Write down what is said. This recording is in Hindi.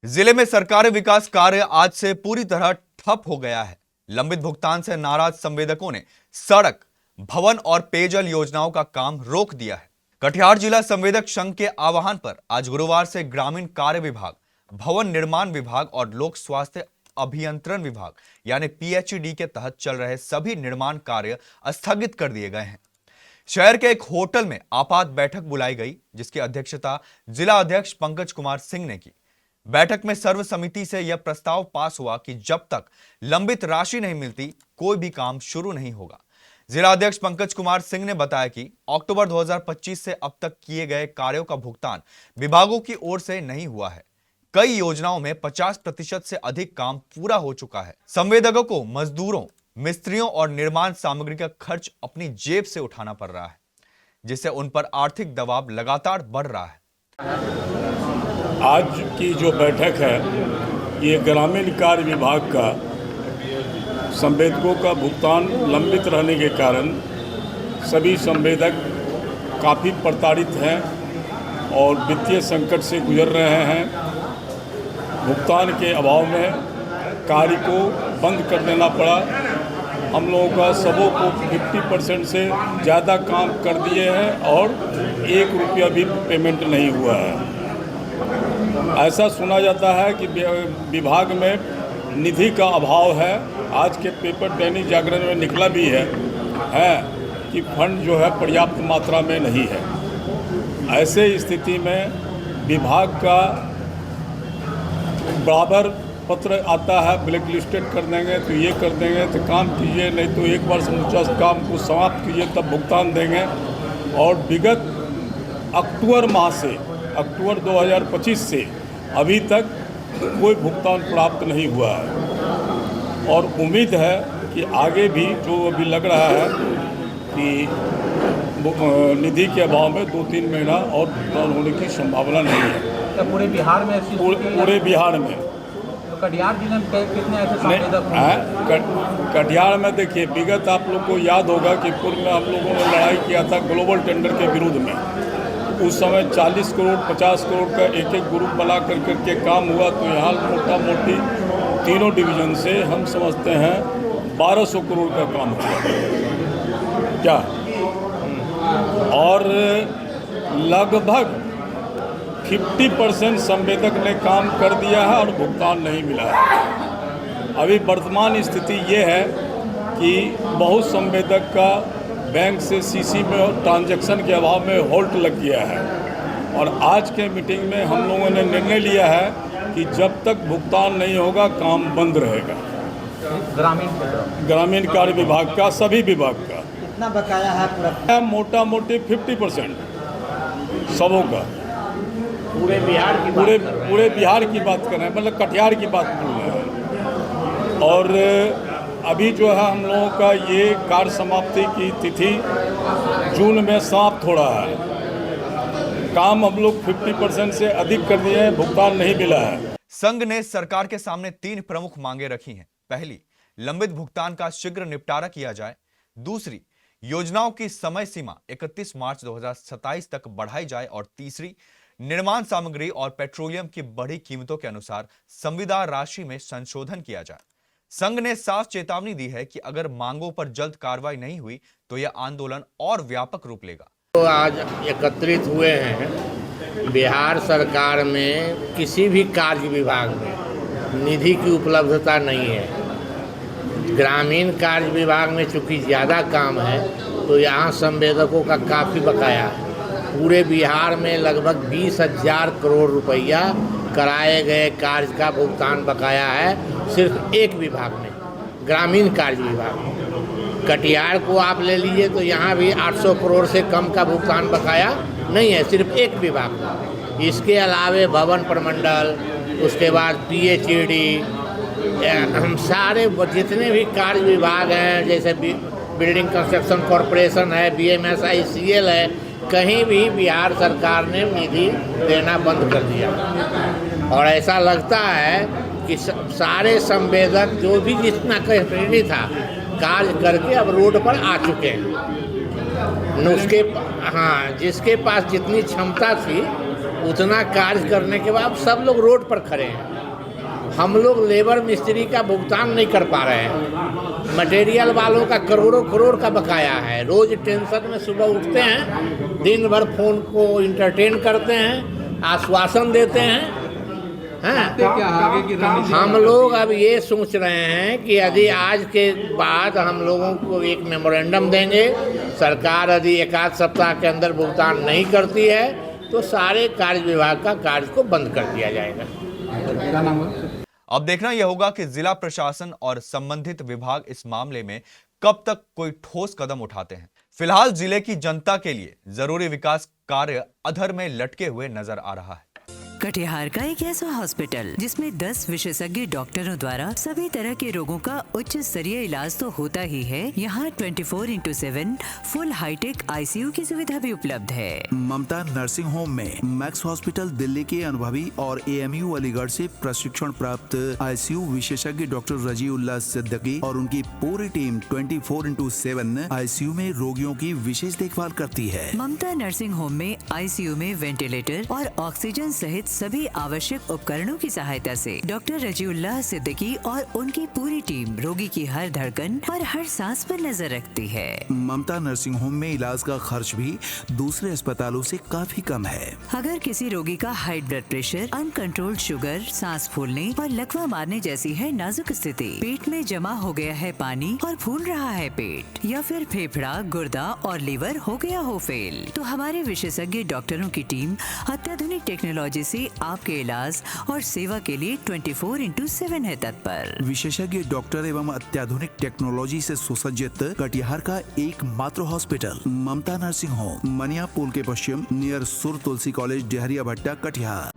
जिले में सरकारी विकास कार्य आज से पूरी तरह ठप हो गया है। लंबित भुगतान से नाराज संवेदकों ने सड़क, भवन और पेयजल योजनाओं का काम रोक दिया है। कटिहार जिला संवेदक संघ के आह्वान पर आज गुरुवार से ग्रामीण कार्य विभाग, भवन निर्माण विभाग और लोक स्वास्थ्य अभियंत्रण विभाग यानी पीएचईडी के तहत चल रहे सभी निर्माण कार्य स्थगित कर दिए गए हैं। शहर के एक होटल में आपात बैठक बुलाई गई, जिसकी अध्यक्षता जिला अध्यक्ष पंकज कुमार सिंह ने की। बैठक में सर्वसम्मति से यह प्रस्ताव पास हुआ कि जब तक लंबित राशि नहीं मिलती, कोई भी काम शुरू नहीं होगा। जिला अध्यक्ष पंकज कुमार सिंह ने बताया कि अक्टूबर 2025 से अब तक किए गए कार्यों का भुगतान विभागों की ओर से नहीं हुआ है। कई योजनाओं में 50% से अधिक काम पूरा हो चुका है। संवेदकों को मजदूरों, मिस्त्रियों और निर्माण सामग्री का खर्च अपनी जेब से उठाना पड़ रहा है, जिससे उन पर आर्थिक दबाव लगातार बढ़ रहा है। आज की जो बैठक है, ये ग्रामीण कार्य विभाग का संवेदकों का भुगतान लंबित रहने के कारण सभी संवेदक काफ़ी प्रताड़ित हैं और वित्तीय संकट से गुजर रहे हैं। भुगतान के अभाव में कार्य को बंद कर देना पड़ा। हम लोगों का सबों को 50% से ज़्यादा काम कर दिए हैं और 1 रुपया भी पेमेंट नहीं हुआ है। ऐसा सुना जाता है कि विभाग में निधि का अभाव है। आज के पेपर दैनिक जागरण में निकला भी है कि फंड जो है पर्याप्त मात्रा में नहीं है। ऐसे स्थिति में विभाग का बराबर पत्र आता है, ब्लैक लिस्टेड कर देंगे तो ये कर देंगे तो काम कीजिए, नहीं तो एक बार समूचा काम को समाप्त कीजिए तब भुगतान देंगे। और विगत अक्टूबर माह से, अक्टूबर 2025 से अभी तक कोई भुगतान प्राप्त नहीं हुआ है और उम्मीद है कि आगे भी जो अभी लग रहा है कि निधि के अभाव में 2-3 महीना और भुगतान होने की संभावना नहीं है। तो पूरे बिहार में पूरे बिहार में तो कटिहार जिले में कितने ऐसे संवेदक हैं? कटिहार में देखिए, विगत आप लोग को याद होगा कि पूर्व में हम लोगों ने लड़ाई किया था ग्लोबल टेंडर के विरुद्ध में। उस समय 40 करोड़ 50 करोड़ का एक ग्रुप बना करके काम हुआ। तो यहाँ मोटा मोटी तीनों डिवीज़न से हम समझते हैं 1200 करोड़ का काम हुआ क्या, और लगभग 50% संवेदक ने काम कर दिया है और भुगतान नहीं मिला है। अभी वर्तमान स्थिति ये है कि बहुत संवेदक का बैंक से सीसी में और ट्रांजैक्शन के अभाव में होल्ड लग गया है। और आज के मीटिंग में हम लोगों ने निर्णय लिया है कि जब तक भुगतान नहीं होगा काम बंद रहेगा। ग्रामीण कार्य विभाग का, सभी विभाग का। कितना बकाया है पूरा? मोटा मोटी 50% सबों का। पूरे बिहार की बात कर रहे हैं, मतलब कटिहार की बात बोल रहे हैं। और अभी जो है हम लोगों का ये कार्य समाप्ति की तिथि जून में समाप्त हो रहा है। काम हम लोग 50% से अधिक कर दिए हैं, भुगतान नहीं मिला है। संघ ने सरकार के सामने 3 प्रमुख मांगे रखी हैं। पहली, लंबित भुगतान का शीघ्र निपटारा किया जाए। दूसरी, योजनाओं की समय सीमा 31 मार्च 2027 तक बढ़ाई जाए। और तीसरी, निर्माण सामग्री और पेट्रोलियम की बढ़ी कीमतों के अनुसार संविदा राशि में संशोधन किया जाए। संघ ने साफ चेतावनी दी है कि अगर मांगों पर जल्द कार्रवाई नहीं हुई तो यह आंदोलन और व्यापक रूप लेगा। तो आज एकत्रित हुए हैं। बिहार सरकार में किसी भी कार्य विभाग में निधि की उपलब्धता नहीं है। ग्रामीण कार्य विभाग में चूँकि ज़्यादा काम है तो यहाँ संवेदकों का काफ़ी बकाया है। पूरे बिहार में लगभग 20,000 करोड़ रुपया कराए गए कार्य का भुगतान बकाया है सिर्फ एक विभाग में, ग्रामीण कार्य विभाग में। कटिहार को आप ले लीजिए तो यहाँ भी 800 करोड़ से कम का भुगतान बकाया नहीं है, सिर्फ एक विभाग में। इसके अलावे भवन प्रमंडल, उसके बाद पीएचईडी, हम सारे जितने भी कार्य विभाग हैं, जैसे बिल्डिंग कंस्ट्रक्शन कॉरपोरेशन है, BMSICL है, कहीं भी बिहार सरकार ने निधि देना बंद कर दिया। और ऐसा लगता है कि सारे संवेदक जो भी जितना कैपेसिटी था कार्य करके अब रोड पर आ चुके हैं। उसके जिसके पास जितनी क्षमता थी उतना कार्य करने के बाद सब लोग रोड पर खड़े हैं। हम लोग लेबर मिस्त्री का भुगतान नहीं कर पा रहे हैं। मटेरियल वालों का करोड़ों करोड़ का बकाया है। रोज टेंशन में सुबह उठते हैं, दिन भर फोन को इंटरटेन करते हैं, आश्वासन देते हैं। क्या आगे की रणनीति? हम लोग अब ये सोच रहे हैं कि यदि आज के बाद हम लोगों को एक मेमोरेंडम देंगे, सरकार यदि एक आध सप्ताह के अंदर भुगतान नहीं करती है तो सारे कार्य विभाग का कार्य को बंद कर दिया जाएगा। क्या नाम है? अब देखना यह होगा कि जिला प्रशासन और संबंधित विभाग इस मामले में कब तक कोई ठोस कदम उठाते हैं। फिलहाल जिले की जनता के लिए जरूरी विकास कार्य अधर में लटके हुए नजर आ रहा है। कटिहार का एक ऐसा हॉस्पिटल जिसमें 10 विशेषज्ञ डॉक्टरों द्वारा सभी तरह के रोगों का उच्च स्तरीय इलाज तो होता ही है, यहाँ 24/7 फुल हाईटेक ICU की सुविधा भी उपलब्ध है। ममता नर्सिंग होम में मैक्स हॉस्पिटल दिल्ली के अनुभवी और AMU अलीगढ़ से प्रशिक्षण प्राप्त ICU विशेषज्ञ डॉक्टर रजीउल्लाह सिद्दीकी और उनकी पूरी टीम 24/7 ICU में रोगियों की विशेष देखभाल करती है। ममता नर्सिंग होम में ICU में वेंटिलेटर और ऑक्सीजन सहित सभी आवश्यक उपकरणों की सहायता से डॉक्टर रजीउल्लाह सिद्दीकी और उनकी पूरी टीम रोगी की हर धड़कन और हर सांस पर नजर रखती है। ममता नर्सिंग होम में इलाज का खर्च भी दूसरे अस्पतालों से काफी कम है। अगर किसी रोगी का high blood pressure, uncontrolled sugar, सांस फूलने और लकवा मारने जैसी है नाजुक स्थिति, पेट में जमा हो गया है पानी और फूल रहा है पेट, या फिर फेफड़ा, गुर्दा और लीवर हो गया हो फेल, तो हमारे विशेषज्ञ डॉक्टरों की टीम अत्याधुनिक टेक्नोलॉजी से आपके इलाज और सेवा के लिए 24/7 है तत्पर। विशेषज्ञ डॉक्टर एवं अत्याधुनिक टेक्नोलॉजी से सुसज्जित कटिहार का एकमात्र हॉस्पिटल ममता नर्सिंग होम, मनिया पुल के पश्चिम नियर सुर तुलसी कॉलेज, डेहरिया भट्टा, कटिहार।